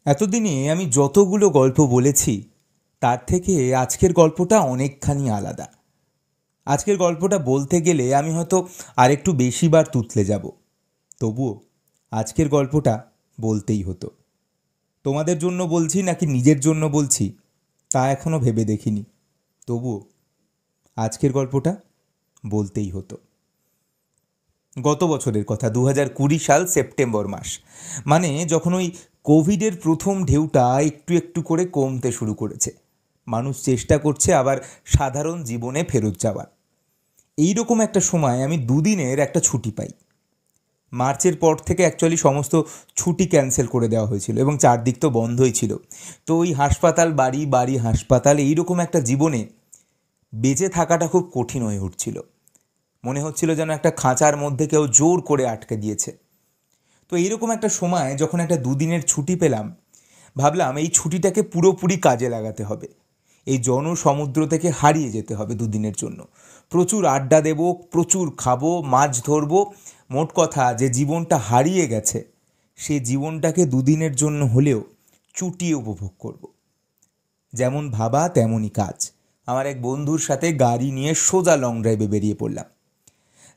এতদিনে আমি যতগুলো গল্প বলেছি তার থেকে আজকের গল্পটা অনেকখানি আলাদা। আজকের গল্পটা বলতে গেলে আমি হয়তো আরেকটু বেশিবার তুতলে যাব, তবুও আজকের গল্পটা বলতেই হতো। তোমাদের জন্য বলছি নাকি নিজের জন্য বলছি তা এখনও ভেবে দেখিনি, তবুও আজকের গল্পটা বলতেই হতো। গত বছরের কথা, 2020 সাল সেপ্টেম্বর মাস, মানে যখন ওই কোভিডের প্রথম ঢেউটা একটু একটু করে কমতে শুরু করেছে, মানুষ চেষ্টা করছে আবার সাধারণ জীবনে ফেরত যাওয়ার। এইরকম একটা সময় আমি দুদিনের একটা ছুটি পাই। মার্চের পর থেকে অ্যাকচুয়ালি সমস্ত ছুটি ক্যান্সেল করে দেওয়া হয়েছিল এবং চারদিক তো বন্ধই ছিল। তো ওই হাসপাতাল বাড়ি বাড়ি হাসপাতাল, এইরকম একটা জীবনে বেঁচে থাকাটা খুব কঠিন হয়ে উঠছিল। মনে হচ্ছিল যেন একটা খাঁচার মধ্যে কেউ জোর করে আটকে দিয়েছে। তো এইরকম একটা সময় যখন একটা দুদিনের ছুটি পেলাম, ভাবলাম এই ছুটিটাকে পুরোপুরি কাজে লাগাতে হবে। এই জনসমুদ্র থেকে হারিয়ে যেতে হবে দুদিনের জন্য। প্রচুর আড্ডা দেব, প্রচুর খাবো, মাছ ধরবো। মোট কথা, যে জীবনটা হারিয়ে গেছে সে জীবনটাকে দুদিনের জন্য হলেও চুটিয়ে উপভোগ করব। যেমন ভাবা তেমনই কাজ। আমার এক বন্ধুর সাথে গাড়ি নিয়ে সোজা লং ড্রাইভে বেরিয়ে পড়লাম।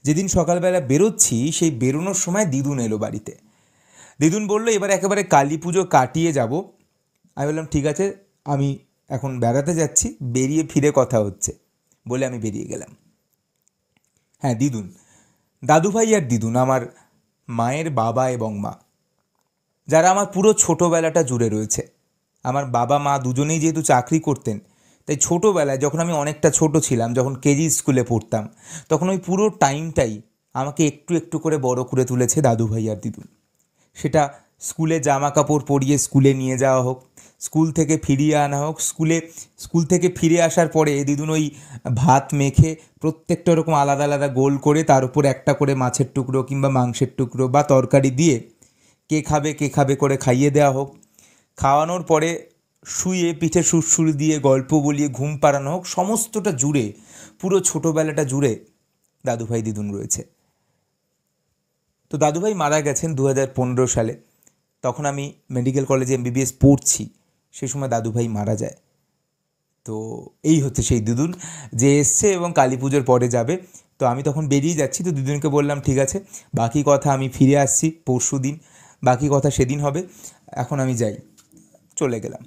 যেদিন সকালবেলা বেরোচ্ছি সেই বেরোনোর সময় দিদুন এলো বাড়িতে। দিদুন বললো এবার একেবারে কালী পুজো কাটিয়ে যাব। আমি বললাম ঠিক আছে, আমি এখন বেড়াতে যাচ্ছি, বেরিয়ে ফিরে কথা হচ্ছে বলে আমি বেরিয়ে গেলাম। হ্যাঁ, দিদুন, দাদুভাই আর দিদুন আমার মায়ের বাবা এবং মা, যারা আমার পুরো ছোটোবেলাটা জুড়ে রয়েছে। আমার বাবা মা দুজনেই যেহেতু চাকরি করতেন, তাই ছোটোবেলায় যখন আমি অনেকটা ছোট ছিলাম, যখন কেজি স্কুলে পড়তাম, তখন ওই পুরো টাইমটাই আমাকে একটু একটু করে বড় করে তুলেছে দাদুভাই আর দিদুন। সেটা স্কুলে জামা কাপড় পরিয়ে স্কুলে নিয়ে যাওয়া হোক, স্কুল থেকে ফিরিয়ে আনা হোক, স্কুল থেকে ফিরে আসার পরে দিদুন ওই ভাত মেখে প্রত্যেকটা ওরকম আলাদা আলাদা গোল করে তার উপর একটা করে মাছের টুকরো কিংবা মাংসের টুকরো বা তরকারি দিয়ে কে খাবে করে খাইয়ে দেওয়া হোক। খাওয়ানোর পরে শুয়ে পিঠে সুরসুর দিয়ে গল্প বলিয়ে ঘুম পাড়ানো হোক, সমস্তটা জুড়ে, পুরো ছোটোবেলাটা জুড়ে দাদুভাই দিদুন রয়েছে। তো দাদুভাই মারা গেছেন 2015 সালে। তখন আমি মেডিকেল কলেজে MBBS পড়ছি, সেই সময় দাদুভাই মারা যায়। তো এই হচ্ছে সেই দিদুন যে এসছে এবং কালী পুজোর পরে যাবে। তো আমি তখন বেরিয়ে যাচ্ছি, তো দিদুনকে বললাম ঠিক আছে, বাকি কথা আমি ফিরে আসছি পরশু দিন, বাকি কথা সেদিন হবে, এখন আমি যাই। চলে গেলাম,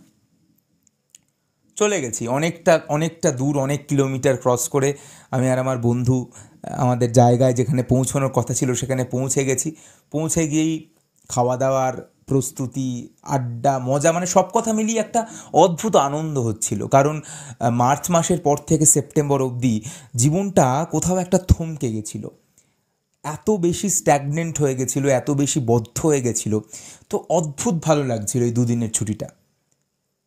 চলে গেছি অনেকটা অনেকটা দূর, অনেক কিলোমিটার ক্রস করে আমি আর আমার বন্ধু আমাদের জায়গায় যেখানে পৌঁছানোর কথা ছিল সেখানে পৌঁছে গেছি। পৌঁছে গিয়েই খাওয়া দাওয়ার প্রস্তুতি, আড্ডা, মজা, মানে সব কথা মিলিয়ে একটা অদ্ভুত আনন্দ হচ্ছিল। কারণ মার্চ মাসের পর থেকে সেপ্টেম্বর অবধি জীবনটা কোথাও একটা থমকে গেছিলো, এত বেশি স্ট্যাগনেন্ট হয়ে গেছিলো, এত বেশি বদ্ধ হয়ে গেছিলো। তো অদ্ভুত ভালো লাগছিল এই দুদিনের ছুটিটা।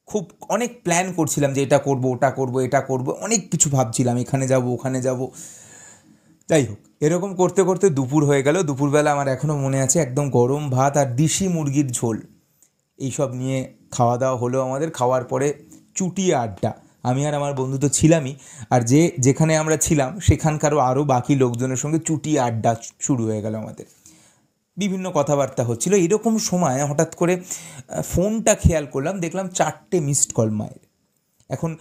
খুব অনেক প্ল্যান করছিলাম যে এটা করব, ওটা করব, এটা করব, অনেক কিছু ভাবছিলাম, এখানে যাব ওখানে যাব। যাই হোক, এরকম করতে করতে দুপুর হয়ে গেল। দুপুরবেলা আমার এখনও মনে আছে, একদম গরম ভাত আর দেশি মুরগির ঝোল এইসব নিয়ে খাওয়া দাওয়া হলো আমাদের। খাওয়ার পরে চুটিয়ে আড্ডা। আমি আর আমার বন্ধু তো ছিলামই, আর যেখানে আমরা ছিলাম সেখানকারও আরও বাকি লোকজনের সঙ্গে চুটিয়ে আড্ডা শুরু হয়ে গেল আমাদের। বিভিন্ন কথাবার্তা হচ্ছিল। এরকম সময় হঠাৎ করে ফোনটা খেয়াল করলাম, দেখলাম 4টে মিসড কল মায়ের। এখন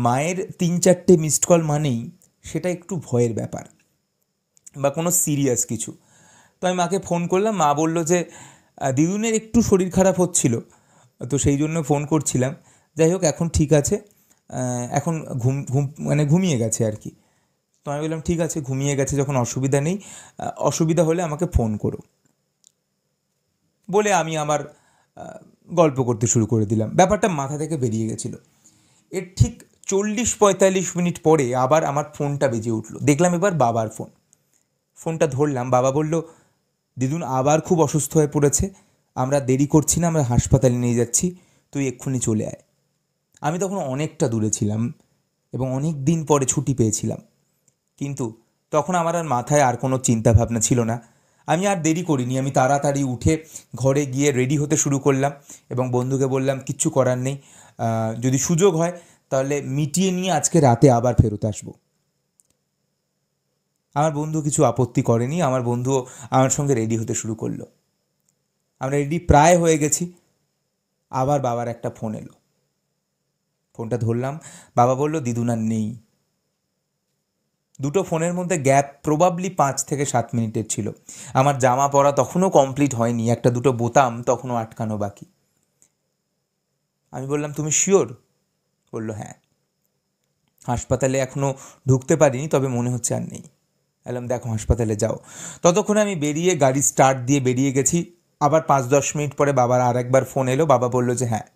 মায়ের 3-4টে মিসড কল মানেই সেটা একটু ভয়ের ব্যাপার বা কোনো সিরিয়াস কিছু। তো আমি মাকে ফোন করলাম, মা বললো যে দিদুনের একটু শরীর খারাপ হচ্ছিল, তো সেই জন্য ফোন করছিলাম। যাই হোক, এখন ঠিক আছে, এখন ঘুম ঘুম মানে ঘুমিয়ে গেছে আর কি। তো আমি বললাম ঠিক আছে, ঘুমিয়ে গেছে যখন অসুবিধা নেই, অসুবিধা হলে আমাকে ফোন করো বলে আমি আমার গল্প করতে শুরু করে দিলাম। ব্যাপারটা মাথা থেকে বেরিয়ে গেছিলো। এর ঠিক 40-45 মিনিট পরে আবার আমার ফোনটা বেজে উঠলো। দেখলাম এবার বাবার ফোন। ফোনটা ধরলাম, বাবা বলল দিদুন আবার খুব অসুস্থ হয়ে পড়েছে, আমরা দেরি করছি না, আমরা হাসপাতালে নিয়ে যাচ্ছি, তুই এক্ষুনি চলে আয়। আমি তখন অনেকটা দূরে ছিলাম এবং অনেক দিন পরে ছুটি পেয়েছিলাম, কিন্তু তখন আমার আর মাথায় আর কোনো চিন্তাভাবনা ছিল না। আমি আর দেরি করিনি, আমি তাড়াতাড়ি উঠে ঘরে গিয়ে রেডি হতে শুরু করলাম এবং বন্ধুকে বললাম কিচ্ছু করার নেই, যদি সুযোগ হয় তাহলে মিটিয়ে নিয়ে আজকে রাতে আবার ফেরত আসবো। আমার বন্ধু কিছু আপত্তি করেনি, আমার বন্ধুও আমার সঙ্গে রেডি হতে শুরু করলো। আমরা রেডি প্রায় হয়ে গেছি। আবার বাবার একটা ফোন এলো, ফোনটা ধরলাম, বাবা বলল দিদুন আর নেই। দুটো ফোনের মধ্যে গ্যাপ প্রবাবলি 5 থেকে 7 মিনিটের ছিল। আমার জামা পরা তখনও কমপ্লিট হয়নি, একটা দুটো বোতাম তখনও আটকানো বাকি। আমি বললাম তুমি শিওর? বললো হ্যাঁ। হাসপাতালে এখনও ঢুকতে পারিনি, তবে মনে হচ্ছে আর নেই। বললাম দেখো হাসপাতালে যাও। ততক্ষণে আমি বেরিয়ে গাড়ি স্টার্ট দিয়ে বেরিয়ে গেছি। আবার 5-10 মিনিট পরে বাবার আর একবার ফোন এলো, বাবা বললো যে হ্যাঁ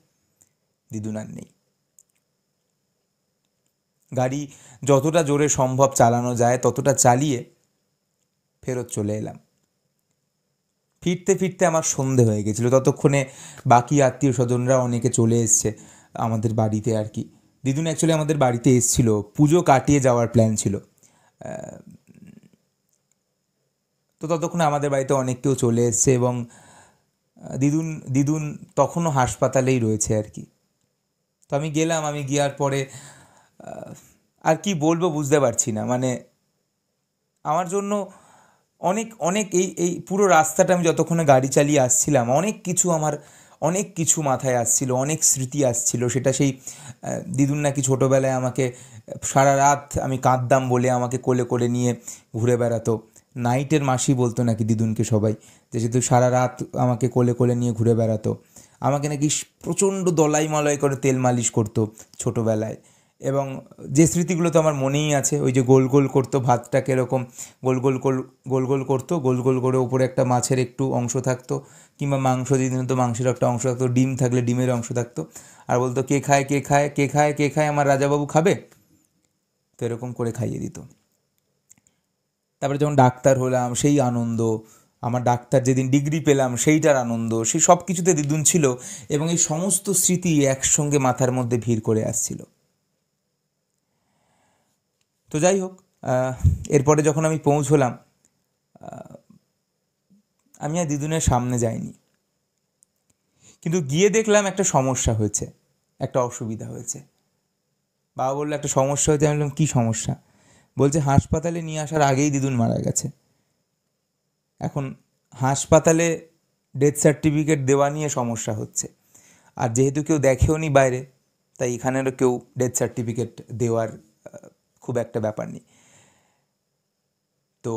দিদুন আর নেই। গাড়ি যতটা জোরে সম্ভব চালানো যায় ততটা চালিয়ে ফেরত চলে এলাম। ফিরতে ফিরতে আমার সন্ধে হয়ে গেছিলো। ততক্ষণে বাকি আত্মীয় স্বজনরা অনেকে চলে এসছে আমাদের বাড়িতে আর কি। দিদুন অ্যাকচুয়ালি আমাদের বাড়িতে এসছিল, পুজো কাটিয়ে যাওয়ার প্ল্যান ছিল। তো ততক্ষণে আমাদের বাড়িতে অনেক কেউ চলে এসছে এবং দিদুন দিদুন তখনও হাসপাতালেই রয়েছে আর কি। তো আমি গেলাম, আমি গিয়ার পরে আর কি বলবো বুঝতে পারছি না। মানে আমার জন্য অনেক অনেক এই এই পুরো রাস্তাটা আমি যতক্ষণে গাড়ি চালিয়ে আসছিলাম অনেক কিছু মাথায় আসছিল, অনেক স্মৃতি আসছিল। সেটা সেই দিদুন নাকি ছোটোবেলায় আমাকে সারা রাত আমি কাঁদতাম বলে আমাকে কোলে করে নিয়ে ঘুরে বেড়াতো। নাইটের মাসি বলতো নাকি দিদুনকে সবাই, যে যেহেতু সারা রাত আমাকে কোলে করে নিয়ে ঘুরে বেড়াতো। আমাকে নাকি প্রচণ্ড দলাই মলাই করে তেল মালিশ করতো ছোটোবেলায়। এবং যে স্মৃতিগুলো তো আমার মনেই আছে, ওই যে গোল গোল করতো ভাতটাকে, এরকম গোল গোল গোল গোল করতো, গোল গোল করে ওপরে একটা মাছের একটু অংশ থাকতো, কিংবা মাংস যেদিন তো মাংসের একটা অংশ থাকতো, ডিম থাকলে ডিমের অংশ থাকতো, আর বলতো কে খায় কে খায় কে খায় কে খায়, আমার রাজাবাবু খাবে। তো এরকম করে খাইয়ে দিত। তারপরে যখন ডাক্তার হলাম সেই আনন্দ, আমার ডাক্তার যেদিন ডিগ্রি পেলাম সেইটার আনন্দ, সেই সব কিছুতে দিদুন ছিল এবং এই সমস্ত স্মৃতি একসঙ্গে মাথার মধ্যে ভিড় করে আসছিল। তো যাই হোক, এরপরে যখন আমি পৌঁছলাম, আমি আর দিদুনের সামনে যাইনি, কিন্তু গিয়ে দেখলাম একটা সমস্যা হয়েছে, একটা অসুবিধা হয়েছে। বাবা বললো একটা সমস্যা হয়েছে। আমি বললাম কী সমস্যা? বলছে হাসপাতালে নিয়ে আসার আগেই দিদুন মারা গেছে। এখন হাসপাতালে ডেথ সার্টিফিকেট দেওয়া নিয়ে সমস্যা হচ্ছে, আর যেহেতু কেউ দেখেও নি বাইরে, তাই এখানেরও কেউ ডেথ সার্টিফিকেট দেওয়ার খুব একটা ব্যাপার নেই। তো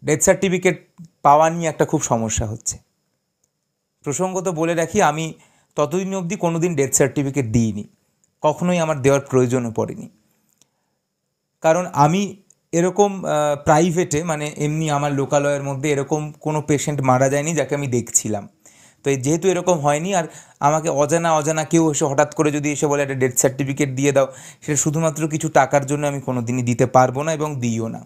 ডেথ সার্টিফিকেট পাওয়া নিয়ে একটা খুব সমস্যা হচ্ছে। প্রসঙ্গত বলে রাখি, আমি ততদিন অবধি কোনো দিন ডেথ সার্টিফিকেট দিইনি, কখনোই আমার দেওয়ার প্রয়োজনও পড়েনি। কারণ আমি এরকম প্রাইভেটে, মানে এমনি আমার লোকালয়ের মধ্যে এরকম কোনো পেশেন্ট মারা যায়নি যাকে আমি দেখছিলাম। তো যেহেতু এরকম হয়নি, আর আমাকে অজানা কেউ এসে হঠাৎ করে যদি এসে বলে একটা ডেথ সার্টিফিকেট দিয়ে দাও, সেটা শুধুমাত্র কিছু টাকার জন্য আমি কোনো দিনই দিতে পারবো না এবং দিইও না।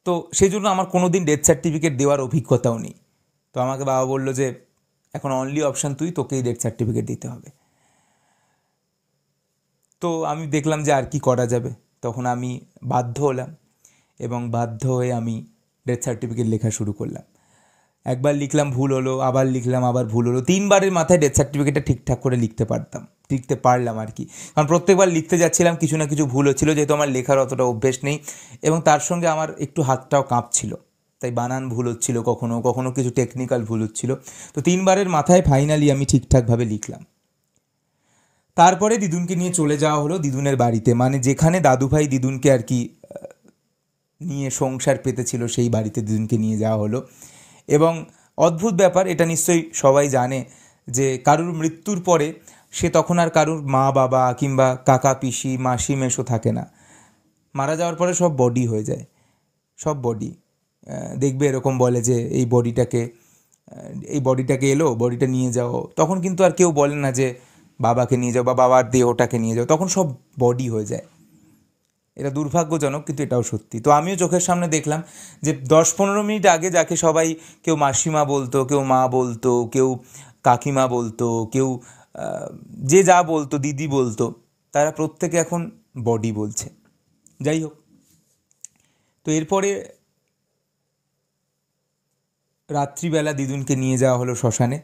তো সেই জন্য আমার কোনো দিন ডেথ সার্টিফিকেট দেওয়ার অভিজ্ঞতাও নেই। তো আমাকে বাবা বললো যে এখন অনলি অপশান তোকেই ডেথ সার্টিফিকেট দিতে হবে। তো আমি দেখলাম যে আর কি করা যাবে, তখন আমি বাধ্য হলাম এবং বাধ্য হয়ে আমি ডেথ সার্টিফিকেট লেখা শুরু করলাম। একবার লিখলাম ভুল হলো, আবার লিখলাম আবার ভুল হলো, 3বারের মাথায় ডেথ সার্টিফিকেটটা ঠিকঠাক করে লিখতে পারলাম আর কি। কারণ প্রত্যেকবার লিখতে যাচ্ছিলাম কিছু না কিছু ভুল হচ্ছিলো, যেহেতু আমার লেখার অতটা অভ্যেস নেই, এবং তার সঙ্গে আমার একটু হাতটাও কাঁপছিল, তাই বানান ভুল হচ্ছিলো, কখনো কখনো কিছু টেকনিক্যাল ভুল হচ্ছিলো। তো 3বারের মাথায় ফাইনালি আমি ঠিকঠাকভাবে লিখলাম। তারপরে দিদুনকে নিয়ে চলে যাওয়া হলো দিদুনের বাড়িতে, মানে যেখানে দাদুভাই দিদুনকে আর কি নিয়ে সংসার পেতেছিল সেই বাড়িতে দিদুনকে নিয়ে যাওয়া হলো। এবং অদ্ভুত ব্যাপার, এটা নিশ্চয়ই সবাই জানে, যে কারুর মৃত্যুর পরে সে তখন আর কারুর মা বাবা কিংবা কাকা পিসি মাসি মেশো থাকে না। মারা যাওয়ার পরে সব বডি হয়ে যায়, সব বডি। দেখবে এরকম বলে যে এই বডিটাকে এলো, বডিটা নিয়ে যাও। তখন কিন্তু আর কেউ বলে না যে বাবাকে নিয়ে যাও বা বাবার দেহটাকে নিয়ে যাও, তখন সব বডি হয়ে যায়। এটা দুর্ভাগ্যজনক, কিন্তু এটাও সত্যি। তো আমিও চোখের সামনে দেখলাম যে 10-15 মিনিট আগে যাকে সবাই, কেউ মাসিমা বলতো, কেউ মা বলতো, কেউ কাকিমা বলতো, কেউ যে যা বলতো, দিদি বলতো, তারা প্রত্যেকে এখন বডি বলছে। যাই হোক, তো এরপরে রাত্রিবেলা দিদুনকে নিয়ে যাওয়া হলো শ্মশানে,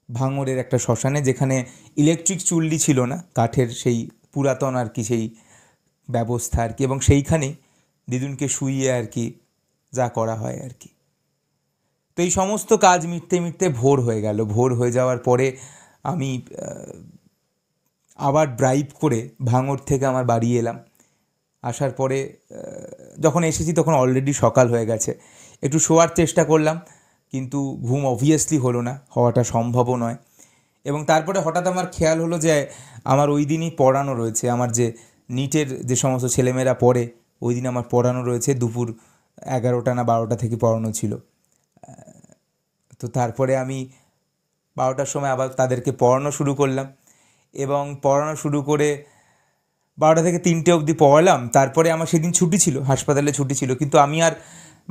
ভাঙড়ের একটা শ্মশানে, যেখানে ইলেকট্রিক চুল্লি ছিল না, কাঠের সেই পুরাতন আর কি সেই ব্যবস্থা আর কি, এবং সেইখানেই দিদুনকে শুইয়ে আর কি যা করা হয় আর কি। তো এই সমস্ত কাজ মিটতে মিটতে ভোর হয়ে গেল। ভোর হয়ে যাওয়ার পরে আমি আবার ড্রাইভ করে ভাঙড় থেকে আমার বাড়ি এলাম। আসার পরে যখন এসেছি তখন অলরেডি সকাল হয়ে গেছে। একটু শোয়ার চেষ্টা করলাম, কিন্তু ঘুম অবভিয়াসলি হলো না, হওয়াটা সম্ভবও নয়। এবং তারপরে হঠাৎ আমার খেয়াল হলো যে আমার ওই দিনই পড়ানো রয়েছে, আমার যে নিটের যে সমস্ত ছেলেমেয়েরা পড়ে ওই দিন আমার পড়ানো রয়েছে। দুপুর 11টা না 12টা থেকে পড়ানো ছিল। তো তারপরে আমি 12টার সময় আবার তাদেরকে পড়ানো শুরু করলাম, এবং পড়ানো শুরু করে 12টা থেকে 3টে অবধি পড়ালাম। তারপরে আমার সেদিন ছুটি ছিল, হাসপাতালে ছুটি ছিল, কিন্তু আমি আর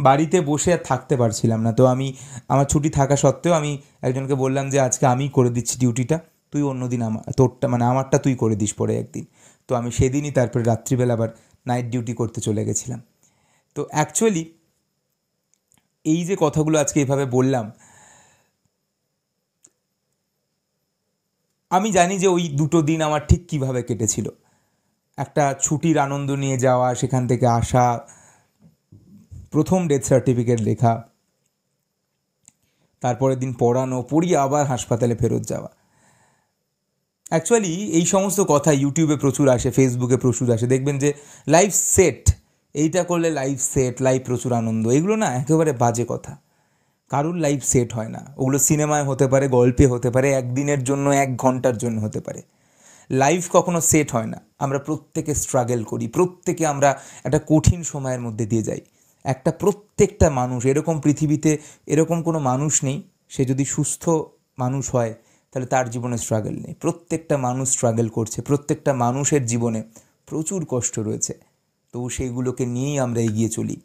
বাড়িতে বসে আর থাকতে পারছিলাম না। তো আমি আমার ছুটি থাকা সত্ত্বেও আমি একজনকে বললাম যে আজকে আমি করে দিচ্ছি ডিউটিটা, তুই অন্যদিন তোরটা মানে আমারটা তুই করে দিস পরে একদিন। তো আমি সেদিনই তারপরে রাত্রিবেলা আবার নাইট ডিউটি করতে চলে গেছিলাম। তো অ্যাকচুয়ালি এই যে কথাগুলো আজকে এভাবে বললাম, আমি জানি যে ওই 2টো দিন আমার ঠিক কীভাবে কেটেছিল। একটা ছুটির আনন্দ নিয়ে যাওয়া, সেখান থেকে আসা, প্রথম ডেথ সার্টিফিকেট লেখা, তারপরের দিন পড়ানো, পড়িয়ে আবার হাসপাতালে ফেরত যাওয়া। অ্যাকচুয়ালি এই সমস্ত কথা ইউটিউবে প্রচুর আসে, ফেসবুকে প্রচুর আসে, দেখবেন যে লাইফ সেট, এইটা করলে লাইফ সেট, লাইফ প্রচুর আনন্দ। এগুলো না একেবারে বাজে কথা। কারুর লাইফ সেট হয় না। ওগুলো সিনেমায় হতে পারে, গল্পে হতে পারে, একদিনের জন্য 1 ঘন্টার জন্য হতে পারে। লাইফ কখনো সেট হয় না। আমরা প্রত্যেকে স্ট্রাগল করি, প্রত্যেকে আমরা একটা কঠিন সময়ের মধ্যে দিয়ে যাই। প্রত্যেকটা মানুষ এরকম, পৃথিবীতে এরকম কোনো মানুষ নেই, সে যদি সুস্থ মানুষ হয় তাহলে তার জীবনে স্ট্রাগল নেই। প্রত্যেকটা মানুষ স্ট্রাগল করছে, প্রত্যেকটা মানুষের জীবনে প্রচুর কষ্ট রয়েছে। তো সেইগুলোকে নিয়েই আমরা এগিয়ে চলি।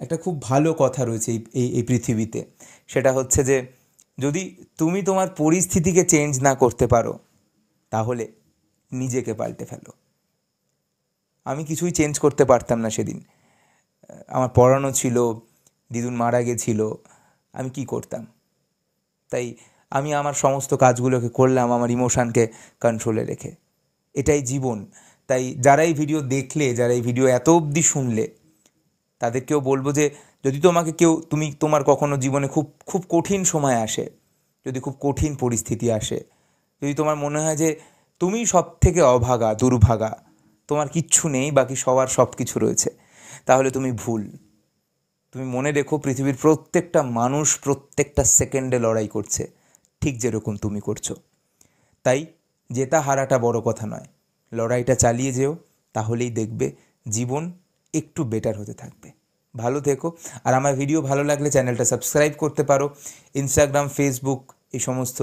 একটা খুব ভালো কথা রয়েছে এই পৃথিবীতে, সেটা হচ্ছে যে যদি তুমি তোমার পরিস্থিতিকে চেঞ্জ না করতে পারো তাহলে নিজেকে পাল্টে ফেলো। আমি কিছুই চেঞ্জ করতে পারতাম না সেদিন। আমার পড়ানো ছিল, দিদুন মারা গেছিল, আমি কি করতাম? তাই আমি আমার সমস্ত কাজগুলোকে করলাম আমার ইমোশানকে কন্ট্রোলে রেখে। এটাই জীবন। তাই যারা এই ভিডিও দেখলে, যারা এই ভিডিও এত অবধি শুনলে, তাদেরকেও বলবো যে যদি তুমি তোমার কখনো জীবনে খুব কঠিন সময় আসে, যদি খুব কঠিন পরিস্থিতি আসে, যদি তোমার মনে হয় যে তুমি সব থেকে অভাগা, দুর্ভাগা, তোমার কিচ্ছু নেই, বাকি সবার সব কিছু রয়েছে, তাহলে তুমি ভুল। তুমি মনে রেখো, পৃথিবীর প্রত্যেকটা মানুষ প্রত্যেকটা সেকেন্ডে লড়াই করছে, ঠিক যেরকম তুমি করছো। তাই জেতা হারাটা বড় কথা নয়, লড়াইটা চালিয়ে যেও, তাহলেই দেখবে জীবন একটু বেটার হতে থাকবে। ভালো থেকো। আর আমার ভিডিও ভালো লাগলে চ্যানেলটা সাবস্ক্রাইব করতে পারো। ইনস্টাগ্রাম, ফেসবুক এই সমস্ত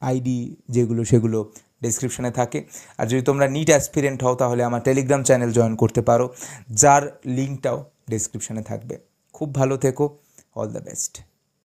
আইডি যেগুলো, সেগুলো ডেসক্রিপশানে থাকে। আর যদি তোমরা নিট অ্যাসপিরেন্ট হও তাহলে আমার টেলিগ্রাম চ্যানেল জয়েন করতে পারো, যার লিঙ্কটাও ডেসক্রিপশানে থাকবে। খুব ভালো থেকো। All the best.